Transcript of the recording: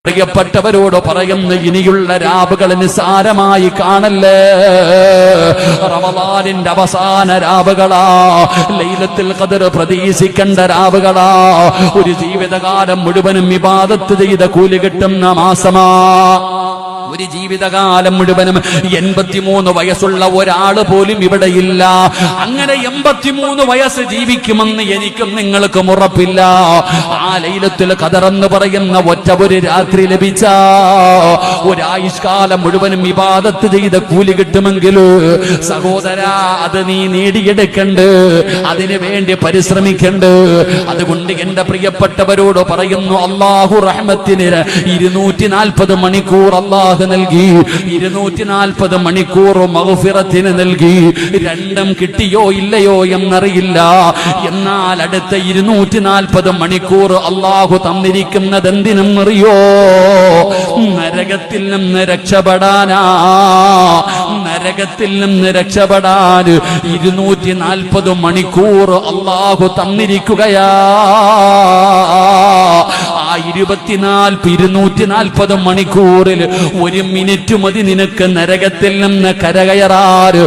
പ്രിയപ്പെട്ടവരോട് പറയുന്ന ഇനിയുള്ള രാവുകൾ നിസ്സാരമായി കാണല്ലേ. റമളാനിന്റെ അവസാന രാവുകളാ, ലൈലത്തുൽ ഖദർ പ്രതീക്ഷിക്കേണ്ട രാവുകളാ, ഒരു ജീവിതകാലം മുഴുവനും ഇബാദത്ത് ചെയ്ത കൂലി കിട്ടുന്ന മാസമാ. ഒരു ജീവിതകാലം മുഴുവനും 83 വയസ്സുള്ള ഒരാള് പോലും ഇവിടെയില്ല. അങ്ങനെ 83 വയസ്സ് ജീവിക്കുമെന്ന് എനിക്കും നിങ്ങൾക്കും ഉറപ്പില്ല. ആ ലൈലത്തുൽ ഖദർ എന്ന് പറയുന്ന ഒറ്റ ഒരു രാത്രി ലഭിച്ച ഒരായുഷ്കാലം മുഴുവനും ഇബാദത്ത് ചെയ്ത കൂലി കിട്ടുമെങ്കിൽ സഹോദരാ, അത് നീ നേടിയെടുക്കണ്ട്, അതിനു വേണ്ടി പരിശ്രമിക്കണ്ട്. അതുകൊണ്ട് എന്റെ പ്രിയപ്പെട്ടവരോട് പറയുന്നു, അല്ലാഹു റഹ്മത്തിന് 240 മണിക്കൂർ അല്ലാഹു നൽകി, 240 മണിക്കൂർ മഗ്ഫിറത്തിന് നൽകി. രണ്ടും കിട്ടിയോ ഇല്ലയോ എന്നറിയില്ല. എന്നാൽ അടുത്ത 240 മണിക്കൂർ അല്ലാഹു തന്നിരിക്കുന്നത് എന്തിനെന്നറിയോ? നരകത്തിൽ നിന്ന് രക്ഷപ്പെടാനാ. നരകത്തിൽ നിന്ന് രക്ഷപ്പെടാൻ 240 മണിക്കൂർ അല്ലാഹു തന്നിരിക്കുകയാ. ആ 240 മണിക്കൂറിൽ 1 മിനിറ്റ് മതി നിനക്ക് നരകത്തിൽ നിന്ന് കരകയറാറ്.